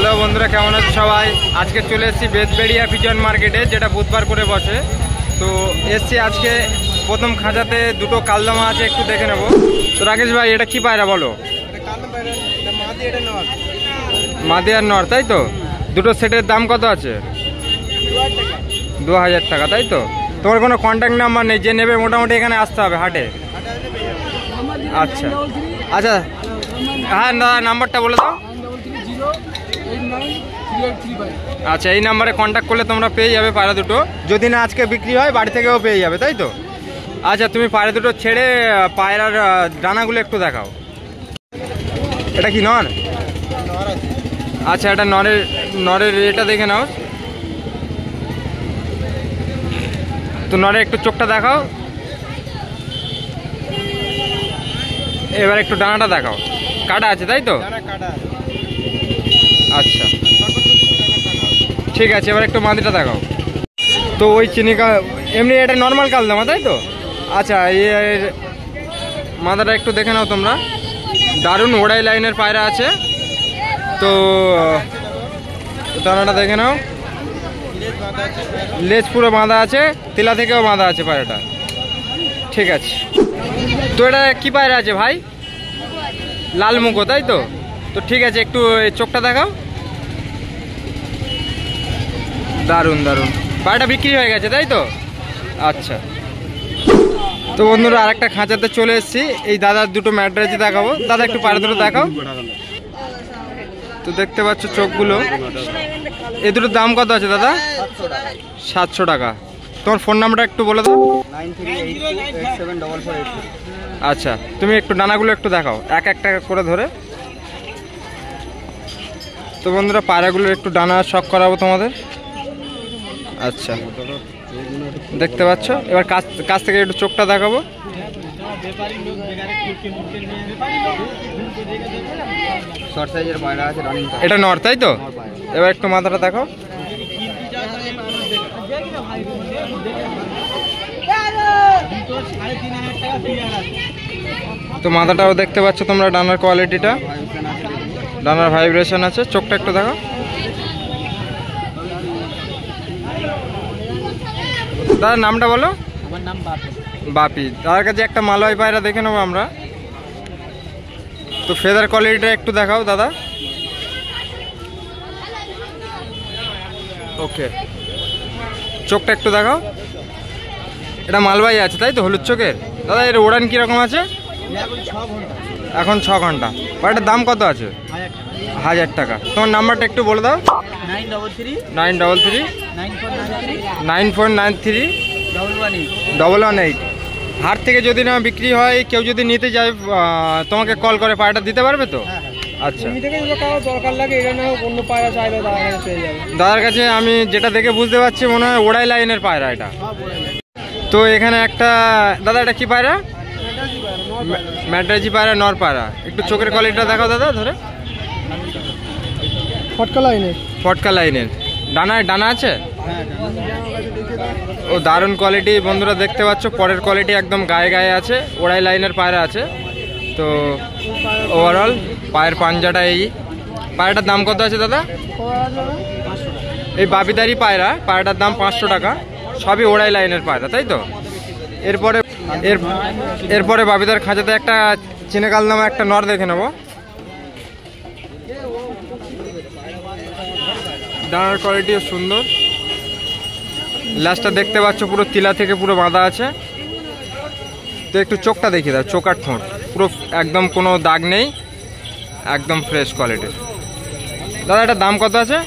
Hello বন্ধুরা, কেমন আছো সবাই? আজকে চলে এসেছি বেদবেড়িয়া পিজন মার্কেটে, যেটা বুধবার করে বসে। তো এসছি আজকে প্রথম খাঁচাতে দুটো কালদমা আছে, একটু দেখে নেব। তো রাকেশ ভাই, এটা কি পায়রা বলো? মাদি আর নর, তাই তো? দুটো সেটের দাম কত আছে? 2000 টাকা, তাই তো? তোমার কোনো কন্ট্যাক্ট নাম্বার নেই? যে নেবে মোটামুটি এখানে আসতে হবে হাটে। আচ্ছা আচ্ছা, হ্যাঁ দাদা নাম্বারটা বলে দাও। আচ্ছা, এই নাম্বারে কন্ট্যাক্ট করলে তোমরা পেয়ে যাবে পায়রা দুটো। যদি না আজকে বিক্রি হয়, বাড়ি থেকেও পেয়ে যাবে, তাই তো? আচ্ছা, তুমি পায়রা দুটো ছেড়ে পায়রার ডানাগুলো একটু দেখাও। এটা কি নর? আচ্ছা, এটা নরের এটা দেখে নাও। তো নরের একটু চোখটা দেখাও, এবার একটু ডানাটা দেখাও। কাটা আছে, তাই তো? আচ্ছা ঠিক আছে, এবার একটু মাদিটা দেখাও। তো ওই এমনি এটা নর্মাল কালদমা, তাই তো? আচ্ছা, এর মাদাটা একটু দেখে নাও তোমরা। দারুণ ওড়াই লাইনের পায়রা আছে। তো ডানাটা দেখে নাও, লেজ পুরো বাঁধা আছে, তিলা থেকেও বাঁধা আছে পায়রাটা। ঠিক আছে। তো এটা কি পায়রা আছে ভাই? লাল মুখো, তাই তো? তো ঠিক আছে, একটু চোখটা দেখাও। দারুণ দারুণ, পায়রাটা বিক্রি হয়ে গেছে, তাই তো? আচ্ছা। তো বন্ধুরা, আরেকটা খাঁচাতে চলে এসেছি। এই দাদার দুটো ম্যাড্রাজি দেখাবো। দাদা একটু পায়রা দুটো দেখাও। তো দেখতে পাচ্ছ চোখগুলো। এই দুটোর দাম কত আছে দাদা? 700 টাকা। তোমার ফোন নাম্বারটা একটু বলে দাও। 9382874482। আচ্ছা, তুমি একটু ডানাগুলো একটু দেখাও, এক একটা করে ধরে। তো বন্ধুরা, পায়রাগুলোর একটু ডানা শক করাবো তোমাদের। আচ্ছা, দেখতে পাচ্ছ। এবার কাছ থেকে একটু চোখটা দেখাবো। এটা নর, তাই তো? এবার একটু মাথাটা দেখো। তো মাথাটাও দেখতে পাচ্ছ তোমরা, ডানার কোয়ালিটিটা, ডানার ভাইব্রেশন আছে। চোখটা একটু দেখো। দাদার নামটা বলো। আমার নাম বাপি। দাদার কাছে একটা মালয় পায়রা দেখে নেবো আমরা। তো ফেদার কোয়ালিটিটা একটু দেখাও দাদা। ওকে, চোখটা একটু দেখাও। এটা মালবাই আছে, তাই তো? হলুদ চোখের। দাদা এর ওড়ান কীরকম আছে? এখন 6 ঘন্টা। পায়রাটার দাম কত আছে? 1000 টাকা। তোমার নাম্বারটা একটু বলে দাও। 939493 হাট থেকে যদি না বিক্রি হয়, কেউ যদি নিতে যায়, তোমাকে কল করে পায়রাটা দিতে পারবে তো? আচ্ছা, দাদার কাছে আমি যেটা দেখে বুঝতে পারছি, মনে হয় ওড়াই লাইনের পায়রা এটা। তো এখানে একটা দাদা, এটা কি পায়রা? ম্যাড্রাজি পায়রা, নর পায়রা। একটু চোখের কোয়ালিটিটা দেখাও দাদা ধরে। ফটকা লাইনের ডানা আছে। ও দারুণ কোয়ালিটি বন্ধুরা, দেখতে পাচ্ছ। পরের কোয়ালিটি একদম গায়ে গায়ে আছে, ওড়াই লাইনের পায়রা আছে। তো ওভারঅল পায়ের পাঞ্জাটা এই। পায়রাটার দাম কত আছে দাদা? এই বাবিদারি পায়রাটার দাম 500 টাকা। সবই ওড়াই লাইনের পায়রা, তাই তো? এরপরে বাবিদার খাঁচাতে একটা চিনে কালদমা, একটা নর দেখে নেব। ডানার কোয়ালিটিও সুন্দর। লাস্টটা দেখতে পাচ্ছ পুরো তিলা থেকে পুরো বাঁধা আছে। তো একটু চোখটা দেখিয়ে দাও, চোখ আর ঠোঁট পুরো একদম কোনো দাগ নেই, একদম ফ্রেশ কোয়ালিটির। দাদা এটার দাম কত আছে?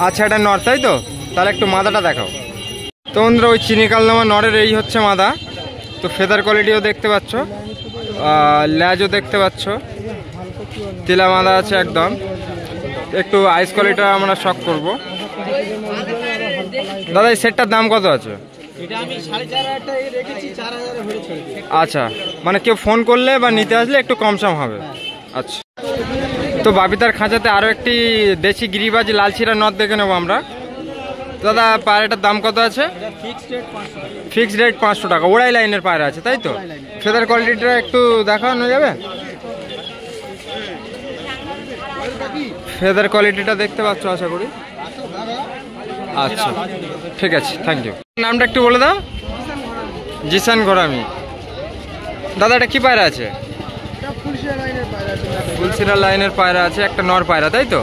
আচ্ছা, এটা নর, তাই তো? তাহলে একটু মাদাটা দেখাও। তো বন্ধুরা, ওই চিনি কালদমা নরের এই হচ্ছে মাদা। তো ফেদার কোয়ালিটিও দেখতে পাচ্ছ, ল্যাজও দেখতে পাচ্ছ, তিলা মাদা আছে একদম। একটু আইস কোয়ালিটিটা আমরা শক করব। দাদা এই সেটটার দাম কত আছে? আচ্ছা, মানে কেউ ফোন করলে বা নিতে আসলে একটু কম সম হবে। আচ্ছা, তো বাবিতার খাঁচাতে আরও একটি দেশি গিরিবাজ লালচিরা নদ দেখে নেবো আমরা। দাদা পায়রাটার দাম কত আছে? ফিক্সড রেট 500 টাকা। ওড়াই লাইনের পায়রা আছে, তাই তো? ফেদার কোয়ালিটিটা একটু দেখানো যাবে? ফেদার কোয়ালিটিটা দেখতে পাচ্ছ আশা করি। আচ্ছা ঠিক আছে, থ্যাংক ইউ। নামটা একটু বলে দাও। জিসান গোরামি। দাদা এটা কি পায়রা আছে? ফুলশিরা লাইনের পায়রা আছে, একটা নর পায়রা, তাই তো?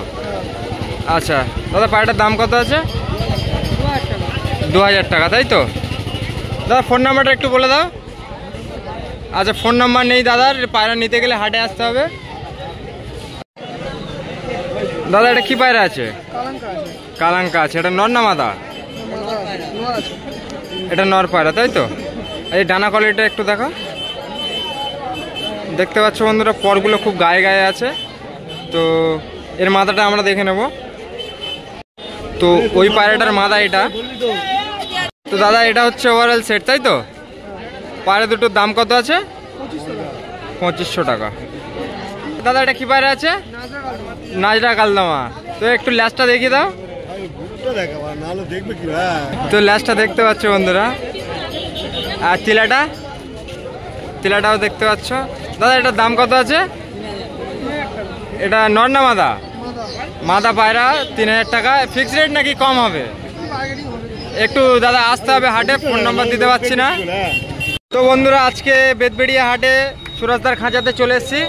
আচ্ছা দাদা, পায়রাটার দাম কত আছে? 2000 টাকা, তাই তো? দাদা ফোন নাম্বারটা একটু বলে দাও। আচ্ছা ফোন নাম্বার নেই দাদার, পায়রা নিতে গেলে হাটে আসতে হবে। দাদা এটা কি পায়রা আছে? কালাঙ্কা আছে। এটা নর না মাদা? এটা নর পায়রা, তাই তো? এই ডানা কোয়ালিটিটা একটু দেখো। দেখতে পাচ্ছ বন্ধুরা, পরগুলো খুব গায়ে গায়ে আছে। তো এর মাথাটা আমরা দেখে নেব। তো ওই পায়রাটার মাথা এটা। তো দাদা এটা হচ্ছে ওভারঅল সেট, তাই তো? পায়রা দুটোর দাম কত আছে? 2500 টাকা। দাদা এটা কি পায়রা আছে? নাজরা কালদামা। তো একটু ল্যাসটা দেখিয়ে দাও। তো ল্যাসটা দেখতে পাচ্ছ বন্ধুরা। আর তিলাটাও দেখতে পাচ্ছ। দাদা এটার দাম কত আছে? এটা নর না মাদা? মাদা পায়রা 3000 টাকা। ফিক্স রেট নাকি কম হবে? একটু দাদা আসতে হবে হাটে, ফোন নাম্বার দিতে পারছি না। তো বন্ধুরা আজকে বেদবেড়িয়া হাটে সুরাজদার খাঁচাতে চলে এসেছি।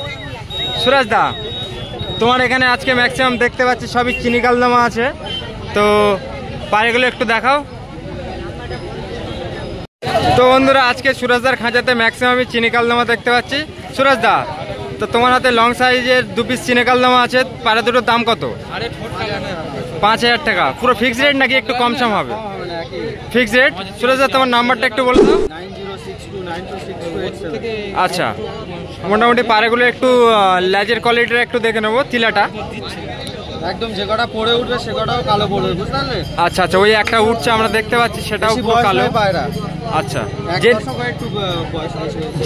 সুরাজদা, তোমার এখানে আজকে ম্যাক্সিমাম দেখতে পাচ্ছি সবই চিনি কালদামা আছে। তো পায়রাগুলো একটু দেখাও। তো বন্ধুরা আজকে সুরাজদার খাঁচাতে ম্যাক্সিমামই চিনি কালদামা দেখতে পাচ্ছি। সুরাজদা, তো তোমার হাতে লং সাইজের 2 পিস চিনি কালদামা আছে, পায়রা দুটোর দাম কত? 5000 টাকা। পুরো ফিক্স রেট নাকি একটু কম সম হবে? Fix rate. সুরাজদা তোমার নাম্বারটা একটু বলে দাও। আচ্ছা, মোটামুটি পায়রাগুলো একটু লেজের কোয়ালিটিটা একটু দেখে নেবো। তিলাটা একদম যে কটা পড়ে উঠবে সে কটাও কালো পড়বে, বুঝতে পারলে? আচ্ছা আচ্ছা, ওই একটা উঠছে আমরা দেখতে পাচ্ছি, সেটাও পুরো কালো পায়রা। আচ্ছা,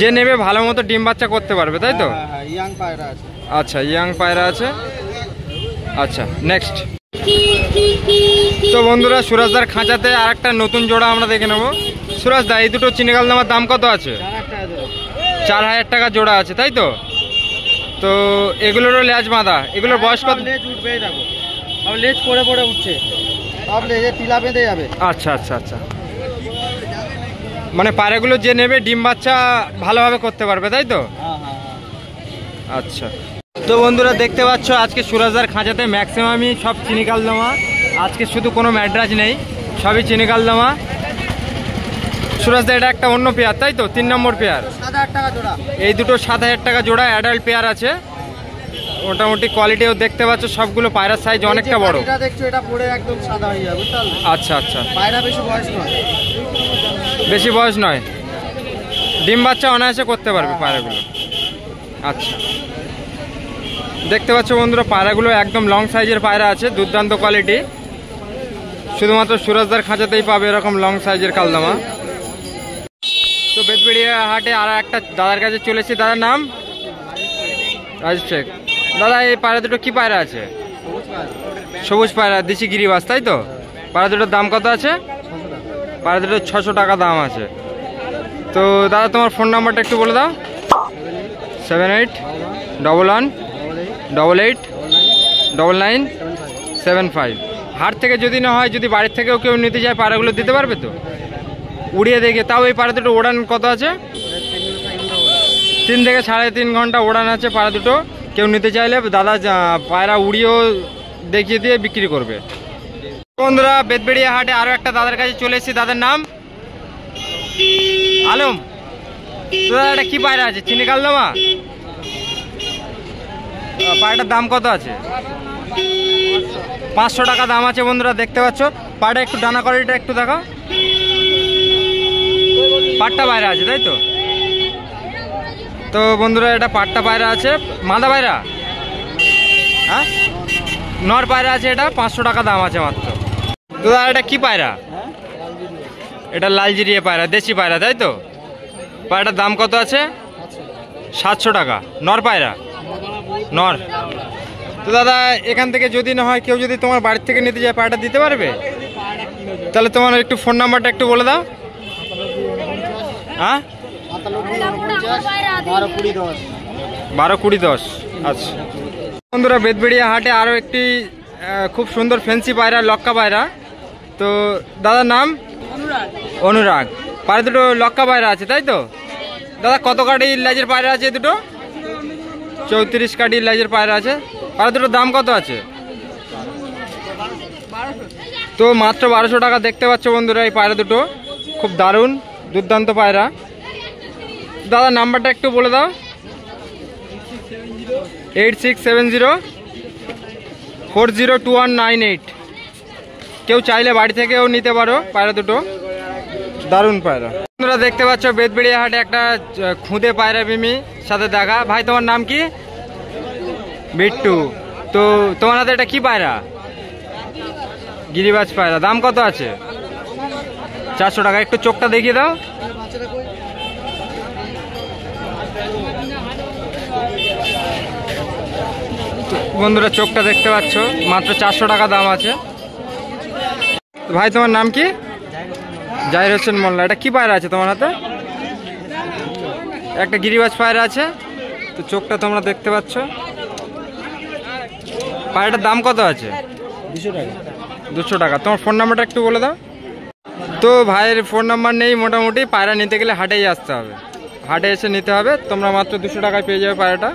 যে নেবে ভালো মতো ডিম বাচ্চা করতে পারবে, তাই তো? ইয়াং পায়রা আছে। আচ্ছা, ইয়াং পায়রা আছে। আচ্ছা নেক্সট। তো বন্ধুরা সুরাজদার খাঁচাতে আর একটা নতুন জোড়া আমরা দেখে নেবো। সুরাজদা এই দুটো চিনি কালদামার দাম কত আছে? 4000 টাকা জোড়া আছে, তাই তো? তো এগুলোরও লেজ বাঁধা। এগুলোর বয়স কত? লেজ উঠবেই, দেখো সব লেজ পড়ে পড়ে উঠছে, সব লেজে তিলা বেঁধে যাবে। আচ্ছা আচ্ছা আচ্ছা, মানে পায়রাগুলো যে নেবে ডিম বাচ্চা ভালোভাবে করতে পারবে, তাই তো? আচ্ছা। তো বন্ধুরা দেখতে পাচ্ছ আজকে সুরাজদার খাঁচাতে ম্যাক্সিমামই সব চিনি কালদামা। আজকে শুধু কোনো ম্যাড্রাস নেই, সবই চিনি কালদামা। সুরাজদা এটা একটা অন্য পেয়ার, তাই তো? 3 নম্বর পেয়ার। 7000 টাকা জোড়া। এই দুটো 7000 টাকা জোড়া অ্যাডাল্ট পেয়ার আছে। মোটামুটি কোয়ালিটিও দেখতে পাচ্ছ, সবগুলো পায়রার সাইজ অনেকটা বড়। এটা দেখছো, এটা পড়ে একদম সাদা হয়ে যাবে, বুঝতে পারলে? আচ্ছা আচ্ছা, পায়রা বেশি বয়স নয়। বেশি বয়স নয়, ডিম বাচ্চা অনায়াসে করতে পারবে পায়রাগুলো। আচ্ছা, দেখতে পাচ্ছ বন্ধুরা পায়রাগুলো একদম লং সাইজের পায়রা আছে, দুর্দান্ত কোয়ালিটি। শুধুমাত্র সুরাজদার খাঁচাতেই পাবে এরকম লং সাইজের কালদামা। তো বেদবেড়িয়া হাটে আর একটা দাদার কাছে চলেছি। দাদার নাম? রাজেশ শেখ। দাদা এই পায়রা দুটো কি পায়রা আছে? সবুজ পায়রা, দেশি গিরিবাস, তাই তো? পায়রা দুটোর দাম কত আছে? পায়রা দুটো 600 টাকা দাম আছে। তো দাদা তোমার ফোন নাম্বারটা একটু বলে দাও। 781188999975। হাট থেকে যদি না হয়, যদি বাড়ির থেকেও কেউ নিতে যায় পায়রাগুলো দিতে পারবে তো? উড়িয়ে দেখে। তাও এই পায়রা দুটো ওড়ান কত আছে? 3 থেকে 3.5 ঘন্টা ওড়ান আছে পায়রা দুটো। কেউ নিতে চাইলে দাদা পায়রা উড়িয়েও দেখিয়ে দিয়ে বিক্রি করবে। বন্ধুরা বেদবেড়িয়া হাটে আরও একটা দাদার কাছে চলে এসেছি। দাদার নাম আলম। তো দাদা এটা কি পায়রা আছে? চিনি কালদামা। পায়রাটার দাম কত আছে? 500 টাকা দাম আছে। বন্ধুরা দেখতে পাচ্ছ পায়রা, একটু ডানা কোয়ালিটিটা একটু দেখো। পাট্টা পায়রা আছে, তাই তো? তো বন্ধুরা এটা পাট্টা পায়রা আছে। মাদা পায়রা? হ্যাঁ, নর পায়রা আছে। এটা 500 টাকা দাম আছে মাত্র। তো দাদা এটা কি পায়রা? এটা লালজিরিয়া পায়রা, দেশি পায়রা, তাই তো? পায়রাটার দাম কত আছে? 700 টাকা। নর পায়রা? নর। তো দাদা এখান থেকে যদি না হয় কেউ যদি তোমার বাড়ির থেকে নিতে যায় পায়রাটা দিতে পারবে? তাহলে তোমার একটু ফোন নাম্বারটা একটু বলে দাও। হ্যাঁ, 12 20 10। আচ্ছা। বন্ধুরা বেদবেড়িয়া হাটে আরও একটি খুব সুন্দর ফেন্সি পায়রা, লক্কা পায়রা। তো দাদার নাম? অনুরাগ। পায়রা দুটো লক্কা পায়রা আছে তাই তো? দাদা কত কাঠির লেজের পায়রা আছে দুটো? 34 কাঠির লেজের পায়রা আছে। পায়রা দুটোর দাম কত আছে? তো মাত্র 1200 টাকা। দেখতে পাচ্ছ বন্ধুরা এই পায়রা দুটো খুব দারুণ দুর্দান্ত পায়রা। দাদা নাম্বারটা একটু বলে দাও। 8670402198। কেউ চাইলে বাড়ি থেকেও নিতে পারো পায়রা দুটো, দারুণ পায়রা। তোমরা দেখতে পাচ্ছ বেদবেড়িয়া হাটে একটা খুদে পায়রা মিমি সাথে দেখা। ভাই তোমার নাম কি? বিট্টু। তো তোমার হাতে এটা কি পায়রা? গিরিবাজ পায়রা। দাম কত আছে? 400 টাকা। একটু চোখটা দেখিয়ে দাও। বন্ধুরা চোখটা দেখতে পাচ্ছ, মাত্র 400 টাকা দাম আছে। ভাই তোমার নাম কি? জাহির হোসেন মোল্লা। এটা কি পায়রা আছে তোমার হাতে? একটা গিরিবাজ পায়রা আছে। তো চোখটা তোমরা দেখতে পাচ্ছ। পায়রাটার দাম কত আছে? 200 টাকা। তোমার ফোন নাম্বারটা একটু বলে দাও। তো ভাইয়ের ফোন নাম্বার নেই, মোটামুটি পায়রা নিতে গেলে হাটেই আসতে হবে, হাটে এসে নিতে হবে। তোমরা মাত্র 200 টাকায় পেয়ে যাবে পায়রাটা।